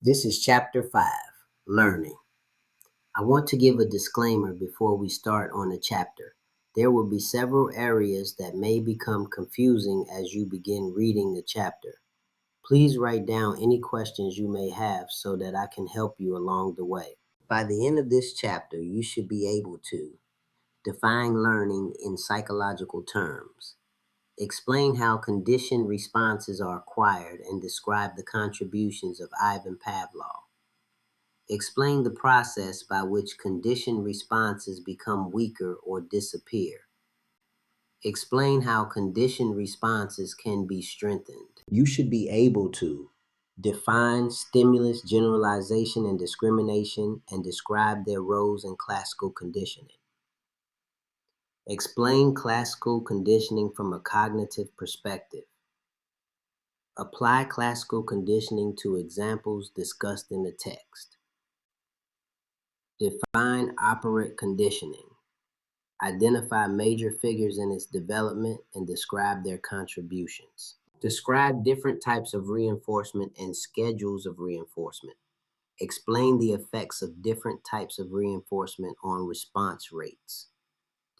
This is Chapter 5, Learning. I want to give a disclaimer before we start on the chapter. There will be several areas that may become confusing as you begin reading the chapter. Please write down any questions you may have so that I can help you along the way. By the end of this chapter, you should be able to define learning in psychological terms, explain how conditioned responses are acquired, and describe the contributions of Ivan Pavlov. Explain the process by which conditioned responses become weaker or disappear. Explain how conditioned responses can be strengthened. You should be able to define stimulus, generalization, and discrimination, and describe their roles in classical conditioning. Explain classical conditioning from a cognitive perspective. Apply classical conditioning to examples discussed in the text. Define operant conditioning. Identify major figures in its development and describe their contributions. Describe different types of reinforcement and schedules of reinforcement. Explain the effects of different types of reinforcement on response rates.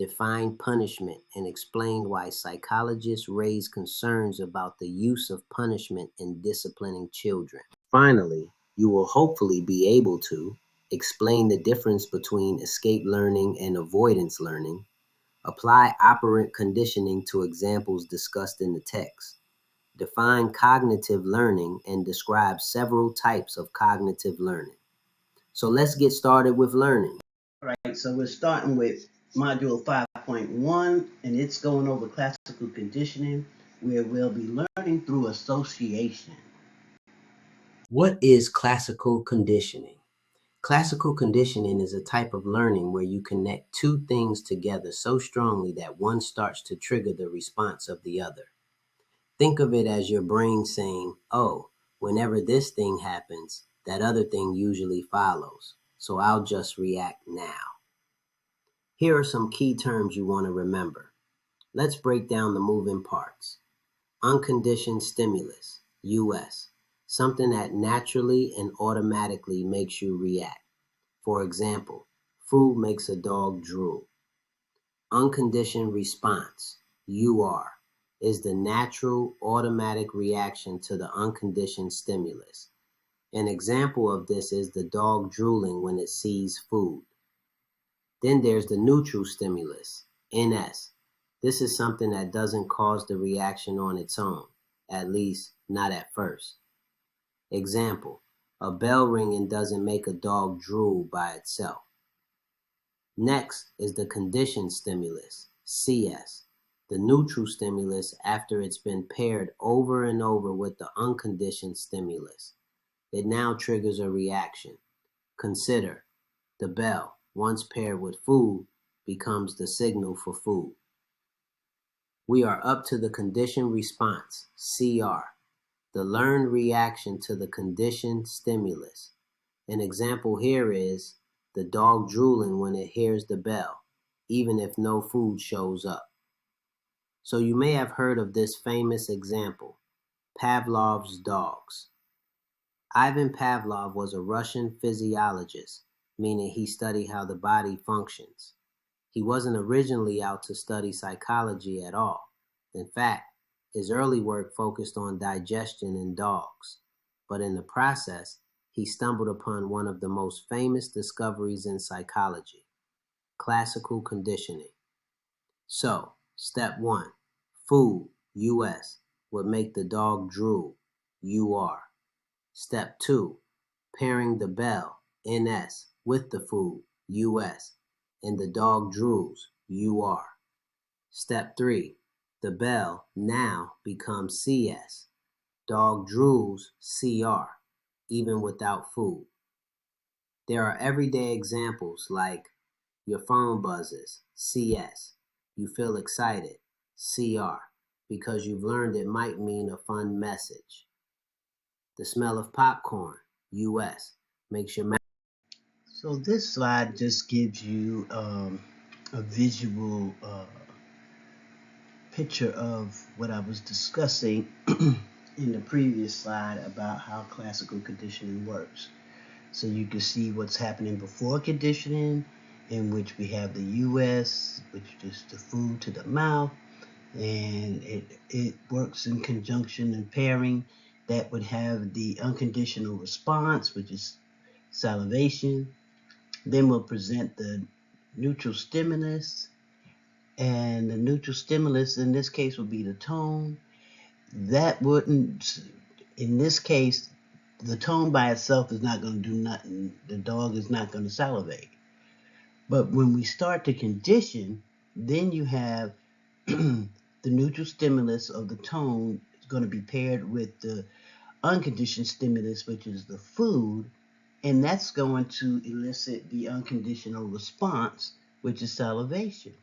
Define punishment and explain why psychologists raise concerns about the use of punishment in disciplining children. Finally, you will hopefully be able to explain the difference between escape learning and avoidance learning, apply operant conditioning to examples discussed in the text, define cognitive learning, and describe several types of cognitive learning. So let's get started with learning. All right, so we're starting with Module 5.1, and it's going over classical conditioning, where we'll be learning through association. What is classical conditioning? Classical conditioning is a type of learning where you connect two things together so strongly that one starts to trigger the response of the other. Think of it as your brain saying, oh, whenever this thing happens, that other thing usually follows, so I'll just react now. Here are some key terms you want to remember. Let's break down the moving parts. Unconditioned stimulus, US, something that naturally and automatically makes you react. For example, food makes a dog drool. Unconditioned response, UR, is the natural automatic reaction to the unconditioned stimulus. An example of this is the dog drooling when it sees food. Then there's the neutral stimulus, NS. This is something that doesn't cause the reaction on its own, at least not at first. Example, a bell ringing doesn't make a dog drool by itself. Next is the conditioned stimulus, CS, the neutral stimulus after it's been paired over and over with the unconditioned stimulus. It now triggers a reaction. Consider, the bell, once paired with food, becomes the signal for food. We are up to the conditioned response, CR, the learned reaction to the conditioned stimulus. An example here is the dog drooling when it hears the bell, even if no food shows up. So you may have heard of this famous example, Pavlov's dogs. Ivan Pavlov was a Russian physiologist, meaning he studied how the body functions. He wasn't originally out to study psychology at all. In fact, his early work focused on digestion in dogs, but in the process, he stumbled upon one of the most famous discoveries in psychology, classical conditioning. So, step 1, food, US, would make the dog drool, UR. Step 2, pairing the bell, NS, with the food, US, and the dog drools, UR. Step 3, the bell now becomes CS. Dog drools, CR, even without food. There are everyday examples like your phone buzzes, CS. You feel excited, CR, because you've learned it might mean a fun message. The smell of popcorn, US, makes your mouth. So this slide just gives you a visual picture of what I was discussing in the previous slide about how classical conditioning works. So you can see what's happening before conditioning, in which we have the US, which is the food to the mouth, and it works in conjunction and pairing. That would have the unconditional response, which is salivation. Then we'll present the neutral stimulus, and the neutral stimulus in this case would be the tone. That wouldn't, in this case, the tone by itself is not going to do nothing. The dog is not going to salivate. But when we start to condition, then you have the neutral stimulus of the tone is going to be paired with the unconditioned stimulus, which is the food, and that's going to elicit the unconditional response, which is salivation.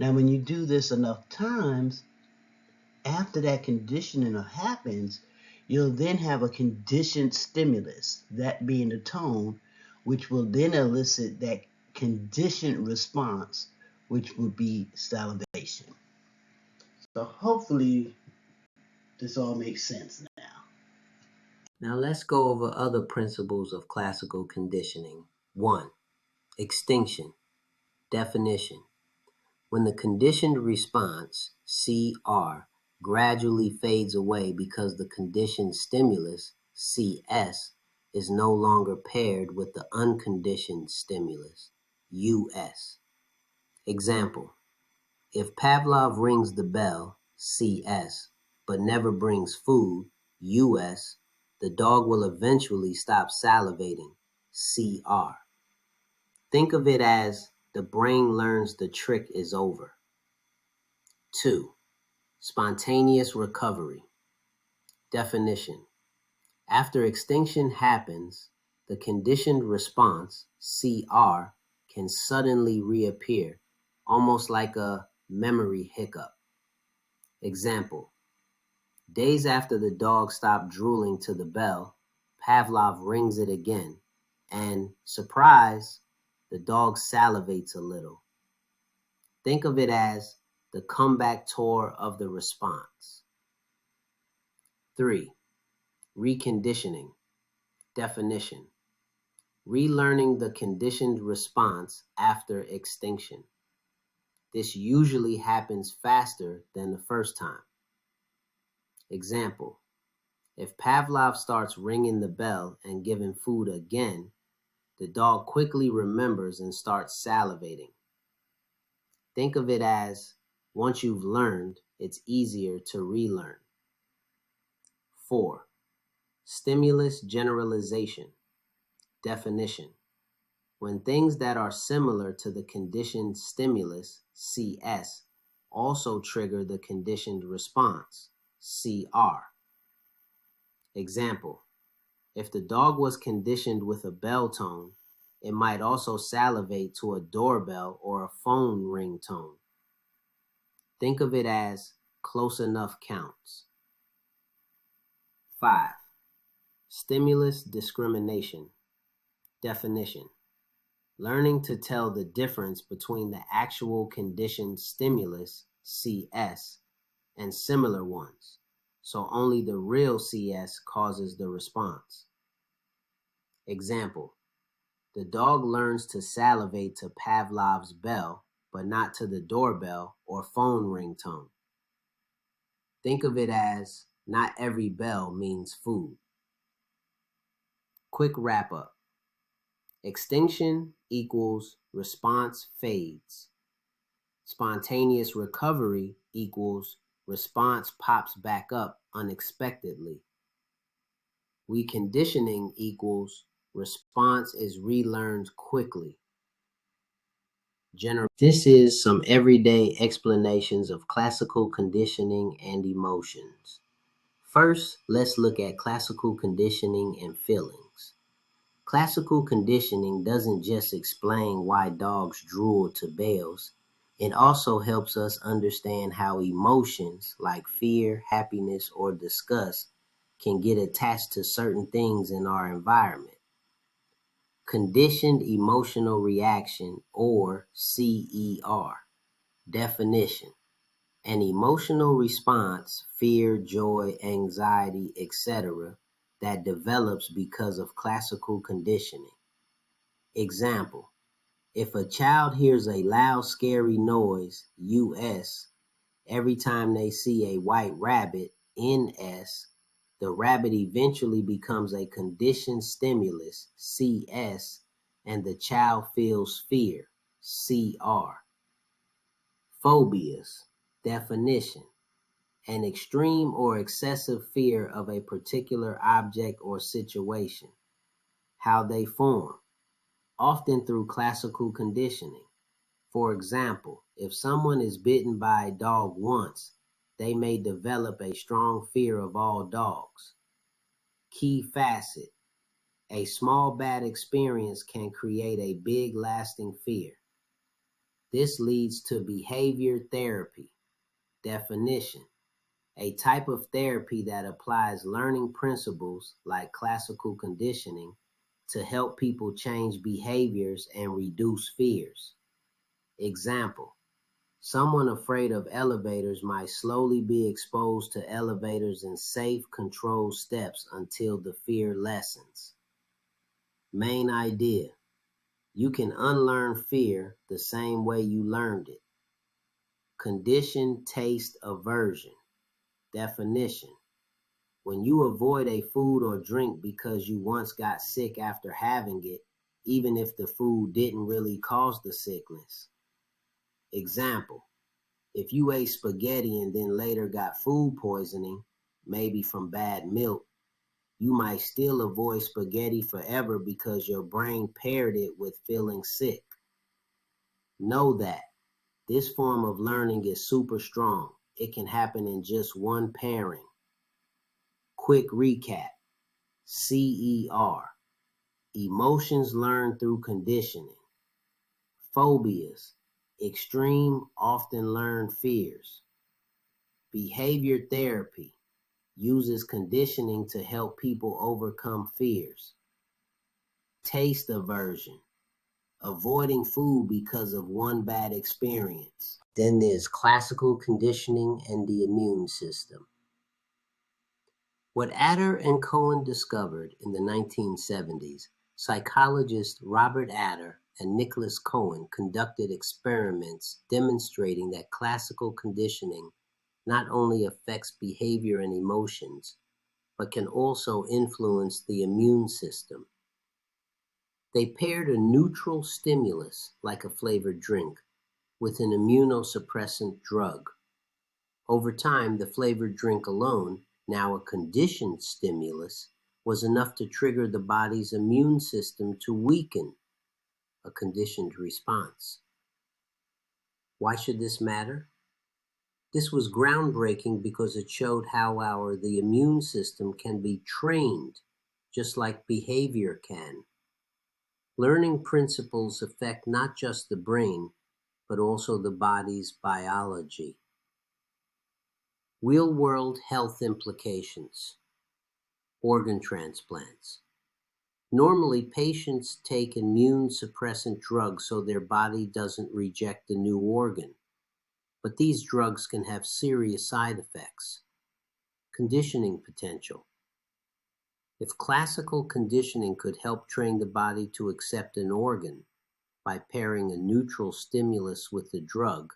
Now, when you do this enough times, after that conditioning happens, you'll then have a conditioned stimulus, that being the tone, which will then elicit that conditioned response, which will be salivation. So hopefully this all makes sense now. Now let's go over other principles of classical conditioning. 1. Extinction. Definition. When the conditioned response, CR, gradually fades away because the conditioned stimulus, CS, is no longer paired with the unconditioned stimulus, US. Example. If Pavlov rings the bell, CS, but never brings food, US, the dog will eventually stop salivating, CR. Think of it as the brain learns the trick is over. 2. Spontaneous recovery. Definition. After extinction happens, the conditioned response, CR, can suddenly reappear, almost like a memory hiccup. Example. Days after the dog stopped drooling to the bell, Pavlov rings it again, and, surprise, the dog salivates a little. Think of it as the comeback tour of the response. 3. Reconditioning. Definition. Relearning the conditioned response after extinction. This usually happens faster than the first time. Example. If Pavlov starts ringing the bell and giving food again, the dog quickly remembers and starts salivating. Think of it as, once you've learned, it's easier to relearn. 4. Stimulus generalization. Definition. When things that are similar to the conditioned stimulus, CS, also trigger the conditioned response, CR. Example. If the dog was conditioned with a bell tone, it might also salivate to a doorbell or a phone ringtone. Think of it as close enough counts. 5. Stimulus discrimination. Definition. Learning to tell the difference between the actual conditioned stimulus, CS, and similar ones, so only the real CS causes the response. Example. The dog learns to salivate to Pavlov's bell, but not to the doorbell or phone ringtone. Think of it as not every bell means food. Quick wrap up. Extinction equals response fades. Spontaneous recovery equals response pops back up unexpectedly. Reconditioning equals response is relearned quickly. This is some everyday explanations of classical conditioning and emotions. First, let's look at classical conditioning and feelings. Classical conditioning doesn't just explain why dogs drool to bells. It also helps us understand how emotions like fear, happiness, or disgust can get attached to certain things in our environment. Conditioned emotional reaction, or CER. Definition. An emotional response, fear, joy, anxiety, etc., that develops because of classical conditioning. Example: if a child hears a loud, scary noise, US, every time they see a white rabbit, NS, the rabbit eventually becomes a conditioned stimulus, CS, and the child feels fear, CR. Phobias. Definition: an extreme or excessive fear of a particular object or situation. How they form: often through classical conditioning. For example, if someone is bitten by a dog once, they may develop a strong fear of all dogs. Key facet: a small bad experience can create a big lasting fear. This leads to behavior therapy. Definition: a type of therapy that applies learning principles like classical conditioning to help people change behaviors and reduce fears. Example: someone afraid of elevators might slowly be exposed to elevators in safe, controlled steps until the fear lessens. Main idea: you can unlearn fear the same way you learned it. Conditioned taste aversion. Definition: when you avoid a food or drink because you once got sick after having it, even if the food didn't really cause the sickness. Example: if you ate spaghetti and then later got food poisoning, maybe from bad milk, you might still avoid spaghetti forever because your brain paired it with feeling sick. Know that this form of learning is super strong. It can happen in just one pairing. Quick recap: CER. Emotions learned through conditioning. Phobias. Extreme, often learned fears. Behavior therapy. Uses conditioning to help people overcome fears. Taste aversion. Avoiding food because of one bad experience. Then there's classical conditioning and the immune system. What Adder and Cohen discovered in the 1970s, psychologists Robert Adder and Nicholas Cohen conducted experiments demonstrating that classical conditioning not only affects behavior and emotions, but can also influence the immune system. They paired a neutral stimulus, like a flavored drink, with an immunosuppressant drug. Over time, the flavored drink alone, now a conditioned stimulus, was enough to trigger the body's immune system to weaken, a conditioned response. Why should this matter? This was groundbreaking because it showed how the immune system can be trained, just like behavior can. Learning principles affect not just the brain, but also the body's biology. Real-world health implications. Organ transplants. Normally, patients take immune suppressant drugs so their body doesn't reject the new organ. But these drugs can have serious side effects. Conditioning potential. If classical conditioning could help train the body to accept an organ by pairing a neutral stimulus with the drug,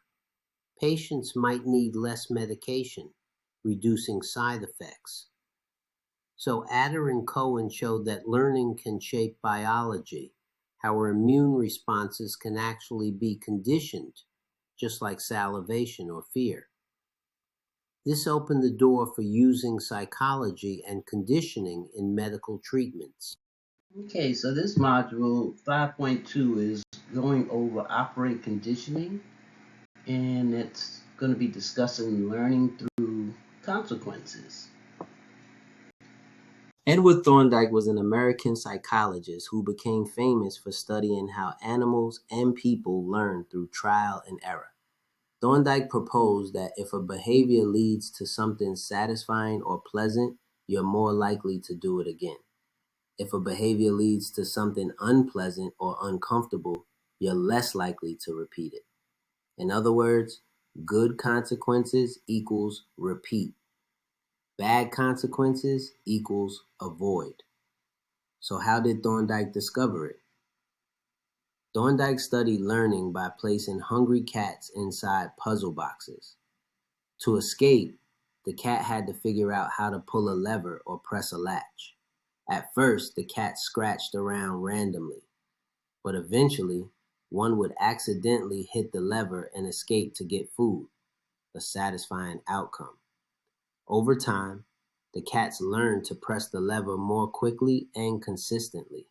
patients might need less medication, reducing side effects. So Adder and Cohen showed that learning can shape biology, how our immune responses can actually be conditioned, just like salivation or fear. This opened the door for using psychology and conditioning in medical treatments. Okay, so this module 5.2 is going over operant conditioning, and it's going to be discussing learning through consequences. Edward Thorndike was an American psychologist who became famous for studying how animals and people learn through trial and error. Thorndike proposed that if a behavior leads to something satisfying or pleasant, you're more likely to do it again. If a behavior leads to something unpleasant or uncomfortable, you're less likely to repeat it. In other words, Good consequences equals repeat. Bad consequences equals avoid. So how did Thorndike discover it? Thorndike studied learning by placing hungry cats inside puzzle boxes. To escape, the cat had to figure out how to pull a lever or press a latch. At first, the cat scratched around randomly, but eventually, one would accidentally hit the lever and escape to get food, a satisfying outcome. Over time, the cats learned to press the lever more quickly and consistently.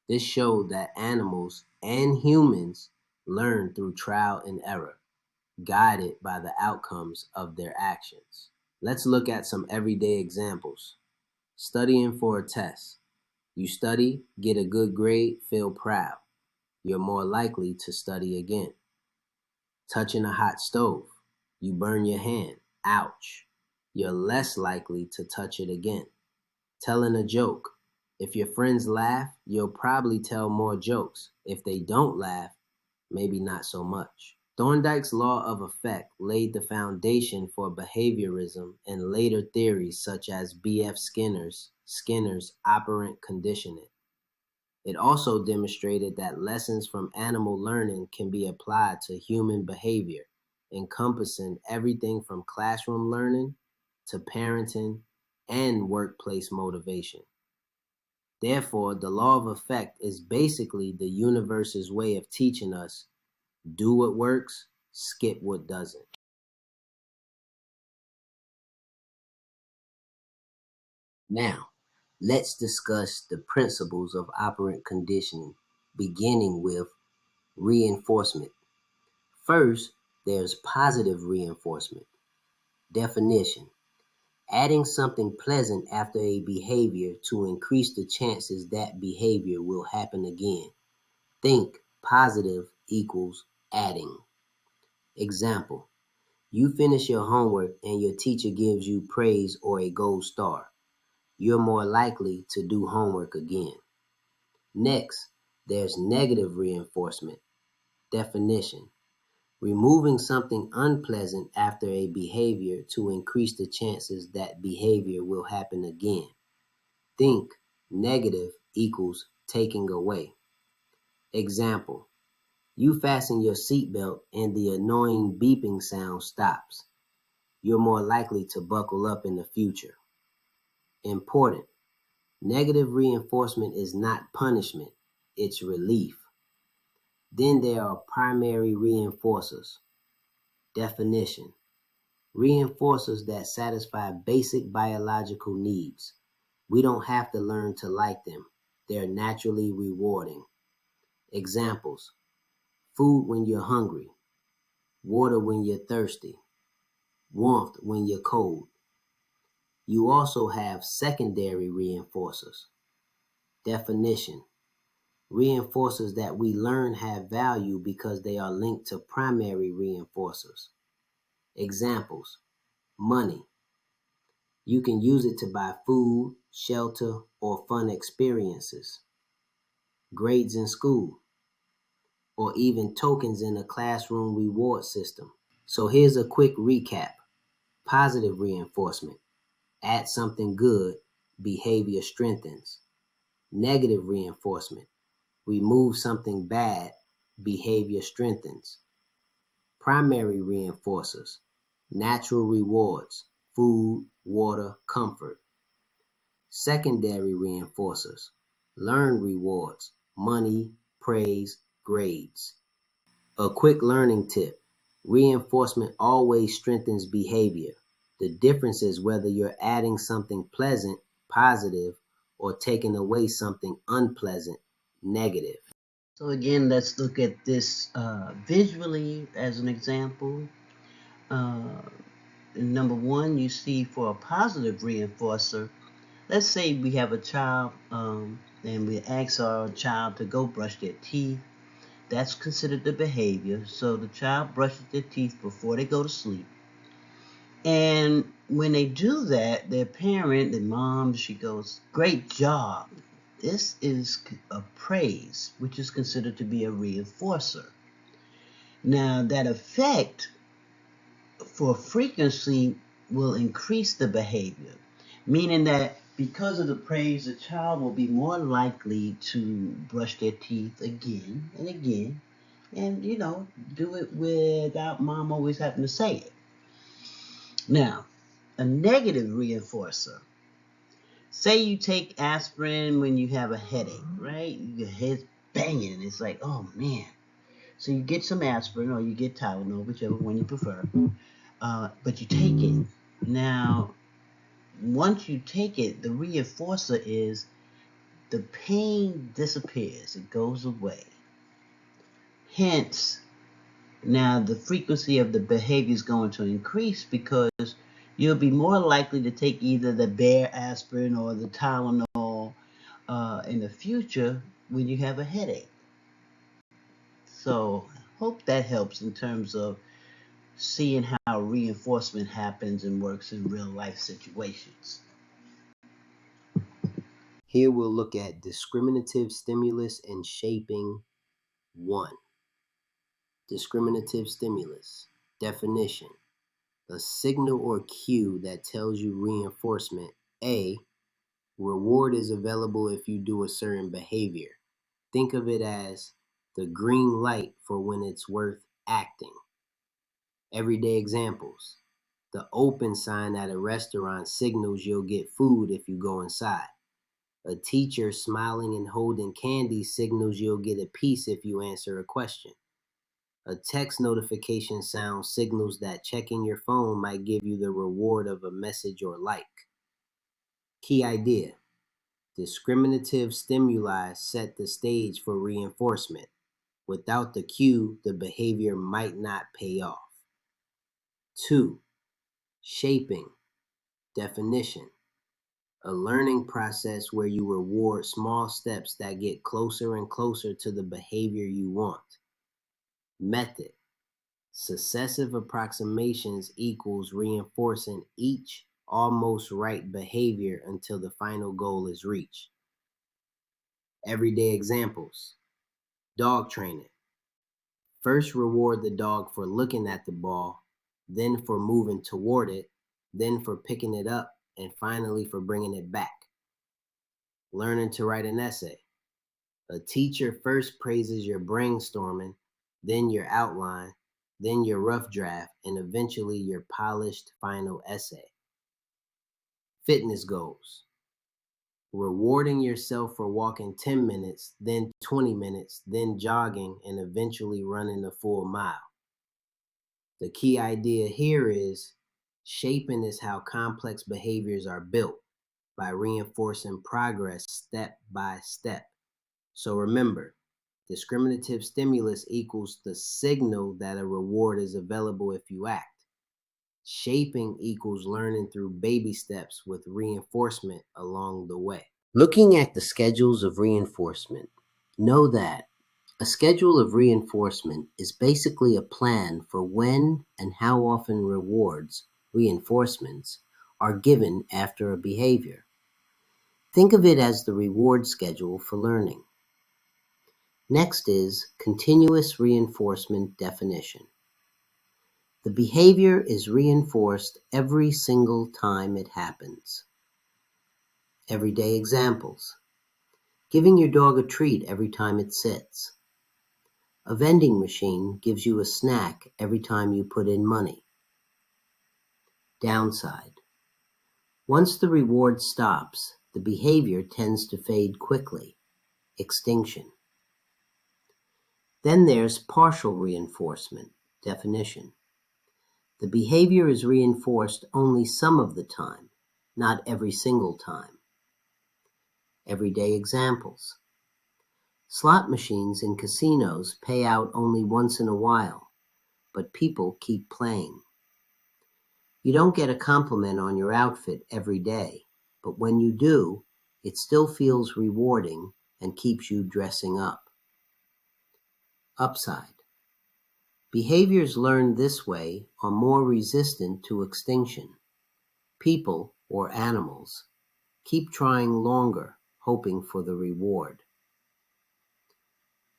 This showed that animals and humans learn through trial and error, guided by the outcomes of their actions. Let's look at some everyday examples. Studying for a test. You study, get a good grade, feel proud. You're more likely to study again. Touching a hot stove. You burn your hand. Ouch. You're less likely to touch it again. Telling a joke. If your friends laugh, you'll probably tell more jokes. If they don't laugh, maybe not so much. Thorndike's law of effect laid the foundation for behaviorism and later theories such as B.F. Skinner's operant conditioning. It also demonstrated that lessons from animal learning can be applied to human behavior, encompassing everything from classroom learning to parenting and workplace motivation. Therefore, the law of effect is basically the universe's way of teaching us do what works, skip what doesn't. Now, let's discuss the principles of operant conditioning, beginning with reinforcement. First, there's positive reinforcement. Definition: adding something pleasant after a behavior to increase the chances that behavior will happen again. Think positive equals adding. Example: you finish your homework and your teacher gives you praise or a gold star. You're more likely to do homework again. Next, there's negative reinforcement. Definition: removing something unpleasant after a behavior to increase the chances that behavior will happen again. Think negative equals taking away. Example: you fasten your seatbelt and the annoying beeping sound stops. You're more likely to buckle up in the future. Important: negative reinforcement is not punishment, it's relief. Then there are primary reinforcers. Definition: reinforcers that satisfy basic biological needs. We don't have to learn to like them. They're naturally rewarding. Examples: food when you're hungry, water when you're thirsty, warmth when you're cold. You also have secondary reinforcers. Definition: reinforcers that we learn have value because they are linked to primary reinforcers. Examples: money. You can use it to buy food, shelter, or fun experiences. Grades in school, or even tokens in a classroom reward system. So here's a quick recap. Positive reinforcement: add something good, behavior strengthens. Negative reinforcement: remove something bad, behavior strengthens. Primary reinforcers: natural rewards, food, water, comfort. Secondary reinforcers: learned rewards, money, praise, grades. A quick learning tip: reinforcement always strengthens behavior. The difference is whether you're adding something pleasant, positive, or taking away something unpleasant, negative. So again, let's look at this visually as an example. Uh, Number one, you see for a positive reinforcer, let's say we have a child and we ask our child to go brush their teeth. That's considered the behavior. So the child brushes their teeth before they go to sleep. And when they do that, their parent, the mom, she goes, "Great job." This is a praise, which is considered to be a reinforcer. Now, that effect for frequency will increase the behavior, meaning that because of the praise, the child will be more likely to brush their teeth again and again, and do it without mom always having to say it. Now, a negative reinforcer. Say you take aspirin when you have a headache, right? Your head's banging. It's like, oh man. So you get some aspirin or you get Tylenol, whichever one you prefer. But you take it. Now, once you take it, the reinforcer is the pain disappears. It goes away. Hence, now the frequency of the behavior is going to increase because you'll be more likely to take either the Bayer aspirin or the Tylenol in the future when you have a headache. So hope that helps in terms of seeing how reinforcement happens and works in real life situations. Here we'll look at discriminative stimulus and shaping 1. Discriminative stimulus. Definition. A signal or cue that tells you reinforcement. A. Reward is available if you do a certain behavior. Think of it as the green light for when it's worth acting. Everyday examples. The open sign at a restaurant signals you'll get food if you go inside. A teacher smiling and holding candy signals you'll get a piece if you answer a question. A text notification sound signals that checking your phone might give you the reward of a message or like. Key idea. Discriminative stimuli set the stage for reinforcement. Without the cue, the behavior might not pay off. 2. Shaping. Definition. A learning process where you reward small steps that get closer and closer to the behavior you want. Method. Successive approximations equals reinforcing each almost right behavior until the final goal is reached. Everyday examples. Dog training. First reward the dog for looking at the ball, then for moving toward it, then for picking it up, and finally for bringing it back. Learning to write an essay. A teacher first praises your brainstorming, then your outline, then your rough draft, and eventually your polished final essay. Fitness goals. Rewarding yourself for walking 10 minutes, then 20 minutes, then jogging, and eventually running a full mile. The key idea here is shaping is how complex behaviors are built by reinforcing progress step by step. So remember, discriminative stimulus equals the signal that a reward is available if you act. Shaping equals learning through baby steps with reinforcement along the way. Looking at the schedules of reinforcement, know that a schedule of reinforcement is basically a plan for when and how often rewards, reinforcements, are given after a behavior. Think of it as the reward schedule for learning. Next is continuous reinforcement definition. The behavior is reinforced every single time it happens. Everyday examples. Giving your dog a treat every time it sits. A vending machine gives you a snack every time you put in money. Downside. Once the reward stops, the behavior tends to fade quickly. Extinction. Then there's partial reinforcement definition. The behavior is reinforced only some of the time, not every single time. Everyday examples. Slot machines in casinos pay out only once in a while, but people keep playing. You don't get a compliment on your outfit every day, but when you do, it still feels rewarding and keeps you dressing up. Upside. Behaviors learned this way are more resistant to extinction. People, or animals, keep trying longer, hoping for the reward.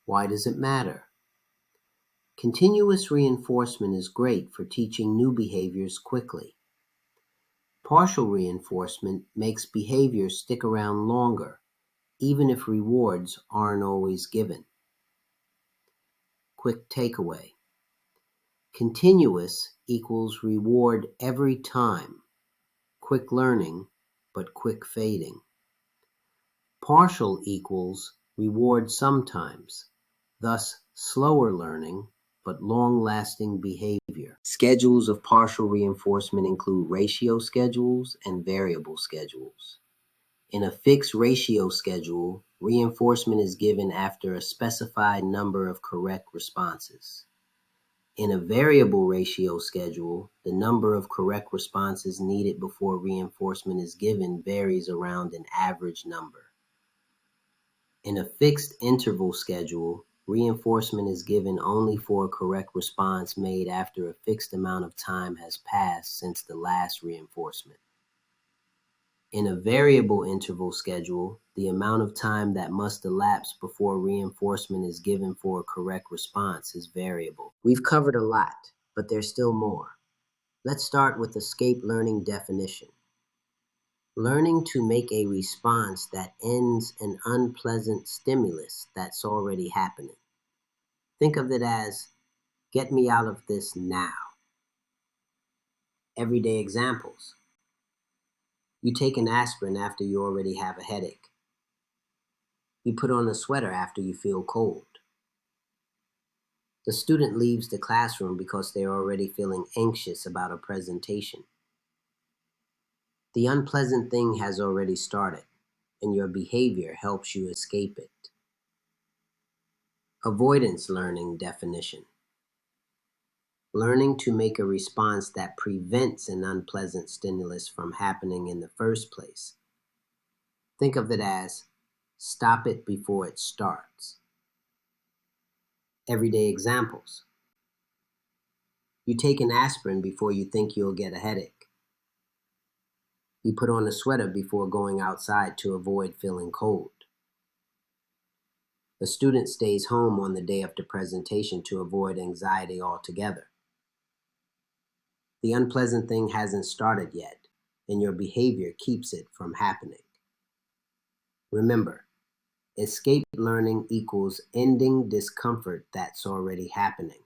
Why does it matter? Continuous reinforcement is great for teaching new behaviors quickly. Partial reinforcement makes behaviors stick around longer, even if rewards aren't always given. Quick takeaway. Continuous equals reward every time. Quick learning, but quick fading. Partial equals reward sometimes, thus slower learning, but long-lasting behavior. Schedules of partial reinforcement include ratio schedules and variable schedules. In a fixed ratio schedule, reinforcement is given after a specified number of correct responses. In a variable ratio schedule, the number of correct responses needed before reinforcement is given varies around an average number. In a fixed interval schedule, reinforcement is given only for a correct response made after a fixed amount of time has passed since the last reinforcement. In a variable interval schedule, the amount of time that must elapse before reinforcement is given for a correct response is variable. We've covered a lot, but there's still more. Let's start with escape learning definition. Learning to make a response that ends an unpleasant stimulus that's already happening. Think of it as, get me out of this now. Everyday examples. You take an aspirin after you already have a headache. You put on a sweater after you feel cold. The student leaves the classroom because they're already feeling anxious about a presentation. The unpleasant thing has already started, and your behavior helps you escape it. Avoidance learning definition. Learning to make a response that prevents an unpleasant stimulus from happening in the first place. Think of it as, stop it before it starts. Everyday examples. You take an aspirin before you think you'll get a headache. You put on a sweater before going outside to avoid feeling cold. A student stays home on the day of the presentation to avoid anxiety altogether. The unpleasant thing hasn't started yet, and your behavior keeps it from happening. Remember, escape learning equals ending discomfort that's already happening.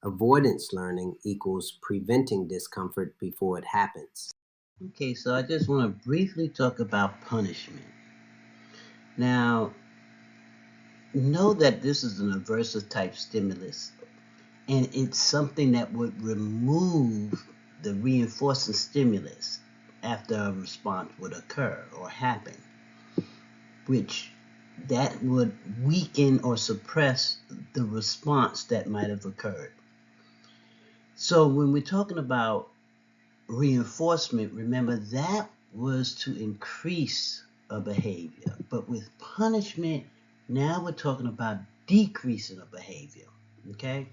Avoidance learning equals preventing discomfort before it happens. Okay, so I just want to briefly talk about punishment. Now, know that this is an aversive type stimulus, and it's something that would remove the reinforcing stimulus after a response would occur or happen, which that would weaken or suppress the response that might have occurred. So when we're talking about reinforcement, remember that was to increase a behavior. But with punishment, now we're talking about decreasing a behavior. Okay?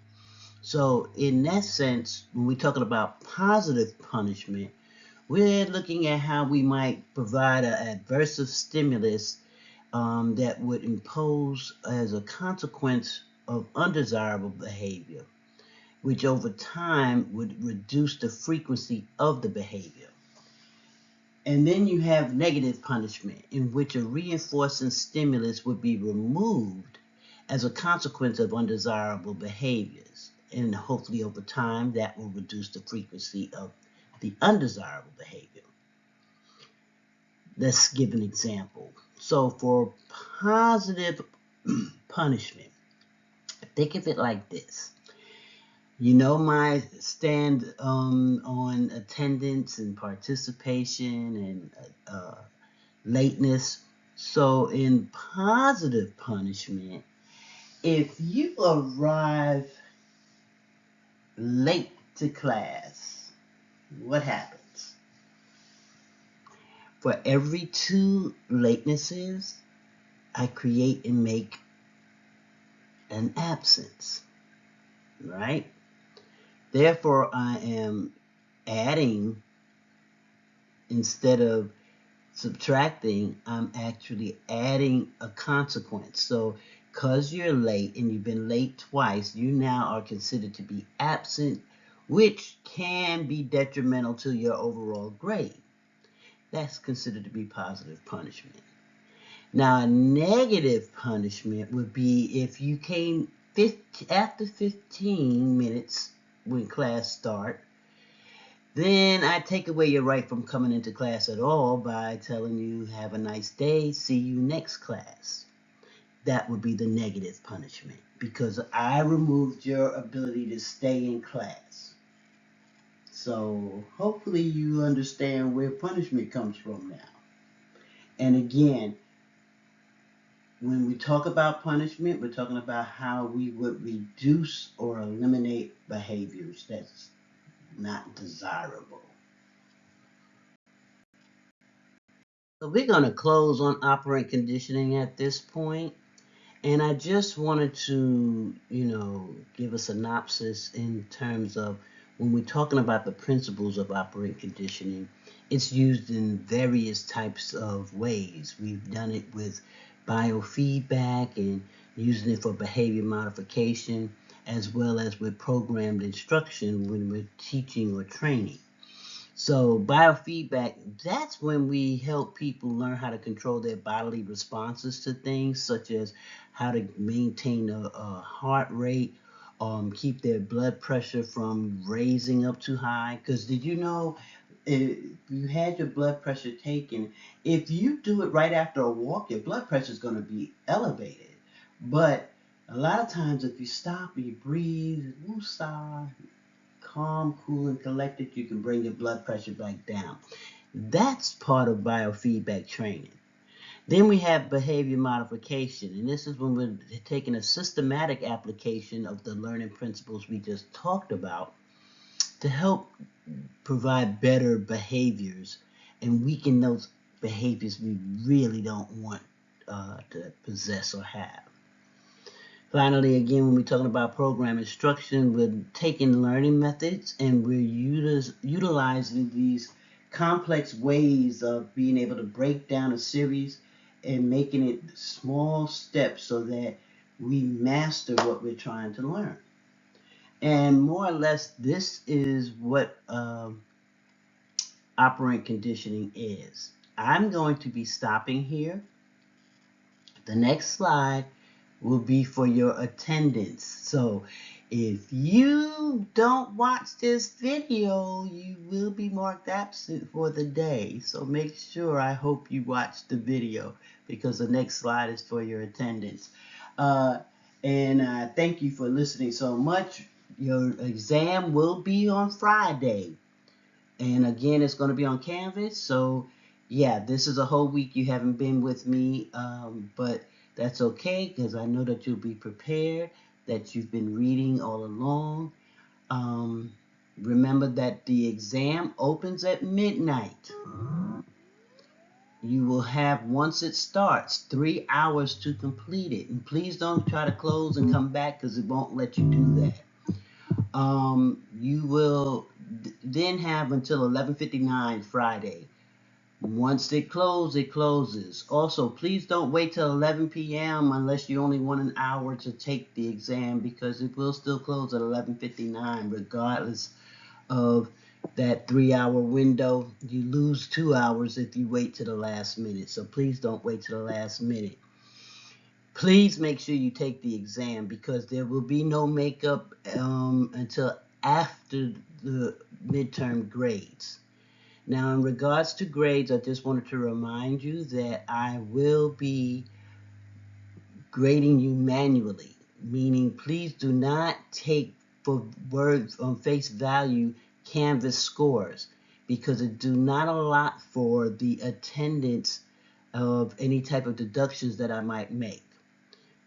So in that sense, when we're talking about positive punishment, we're looking at how we might provide an adversive stimulus that would impose as a consequence of undesirable behavior, which over time would reduce the frequency of the behavior. And then you have negative punishment, in which a reinforcing stimulus would be removed as a consequence of undesirable behaviors. And hopefully over time, that will reduce the frequency of the undesirable behavior. Let's give an example. So for positive punishment, think of it like this. You know my stand on attendance and participation and lateness. So in positive punishment, if you arrive late to class, what happens? For every 2 latenesses, I create and make an absence, right? Therefore, I am adding instead of subtracting. I'm actually adding a consequence. So because you're late and you've been late twice, you now are considered to be absent, which can be detrimental to your overall grade. That's considered to be positive punishment. Now, a negative punishment would be if you came after 15 minutes when class start, then I take away your right from coming into class at all by telling you, have a nice day, see you next class. That would be the negative punishment because I removed your ability to stay in class. So hopefully you understand where punishment comes from now. And again, when we talk about punishment, we're talking about how we would reduce or eliminate behaviors that's not desirable. So we're going to close on operant conditioning at this point. And I just wanted to, give a synopsis in terms of when we're talking about the principles of operant conditioning, it's used in various types of ways. We've done it with biofeedback and using it for behavior modification, as well as with programmed instruction when we're teaching or training. So biofeedback, that's when we help people learn how to control their bodily responses to things, such as how to maintain a heart rate, keep their blood pressure from raising up too high. Because did you know, if you had your blood pressure taken, if you do it right after a walk, your blood pressure is going to be elevated. But a lot of times if you stop, you breathe, woosah, calm, cool, and collected, you can bring your blood pressure back down. That's part of biofeedback training. Then we have behavior modification, and this is when we're taking a systematic application of the learning principles we just talked about to help provide better behaviors and weaken those behaviors we really don't want to possess or have. Finally, again, when we're talking about program instruction, we're taking learning methods and we're utilizing these complex ways of being able to break down a series and making it small steps so that we master what we're trying to learn. And more or less, this is what operant conditioning is. I'm going to be stopping here. The next slide will be for your attendance. So if you don't watch this video, you will be marked absent for the day. So make sure, I hope you watch the video because the next slide is for your attendance. And thank you for listening so much. Your exam will be on Friday. And again, it's going to be on Canvas. So yeah, this is a whole week you haven't been with me, but that's okay because I know that you'll be prepared, that you've been reading all along. Remember that the exam opens at midnight. You will have, once it starts, 3 hours to complete it. And please don't try to close and come back because it won't let you do that. You will then have until 11:59 Friday. Once it closes, it closes. Also, please don't wait till 11 p.m. unless you only want an hour to take the exam because it will still close at 11:59 regardless of that 3 hour window. You lose 2 hours if you wait to the last minute. So please don't wait to the last minute. Please make sure you take the exam because there will be no makeup until after the midterm grades. Now, in regards to grades, I just wanted to remind you that I will be grading you manually, meaning please do not take for words on face value Canvas scores because it do not allot for the attendance of any type of deductions that I might make.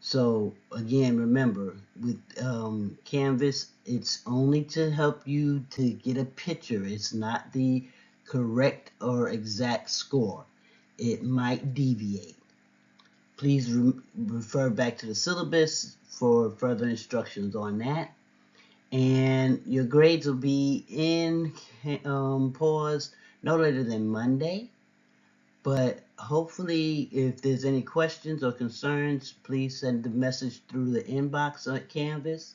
So again, remember with Canvas, it's only to help you to get a picture. It's not the correct or exact score. It might deviate. Please refer back to the syllabus for further instructions on that. And your grades will be in pause no later than Monday. But hopefully, if there's any questions or concerns, please send the message through the inbox on Canvas.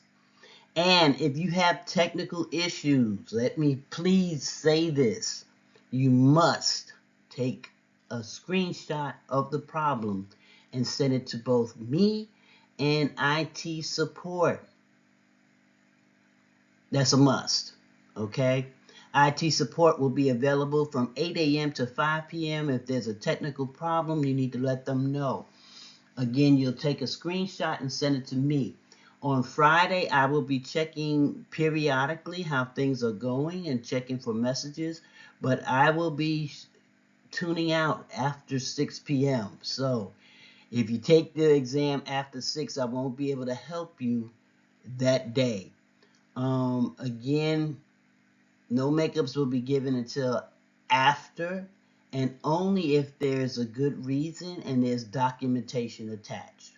And if you have technical issues, let me please say this. You must take a screenshot of the problem and send it to both me and IT support. That's a must, okay? IT support will be available from 8 a.m. to 5 p.m. If there's a technical problem, you need to let them know. Again, you'll take a screenshot and send it to me. On Friday, I will be checking periodically how things are going and checking for messages, but I will be tuning out after 6 p.m. So if you take the exam after 6, I won't be able to help you that day. Again, no makeups will be given until after, and only if there's a good reason and there's documentation attached.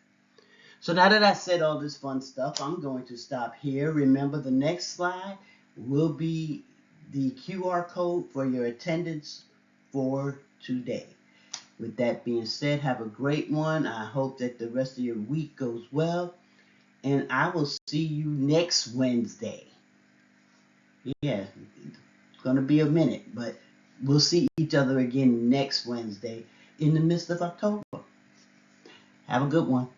So now that I said all this fun stuff, I'm going to stop here. Remember, the next slide will be the QR code for your attendance for today. With that being said, have a great one. I hope that the rest of your week goes well, and I will see you next Wednesday. Yeah, it's going to be a minute, but we'll see each other again next Wednesday in the midst of October. Have a good one.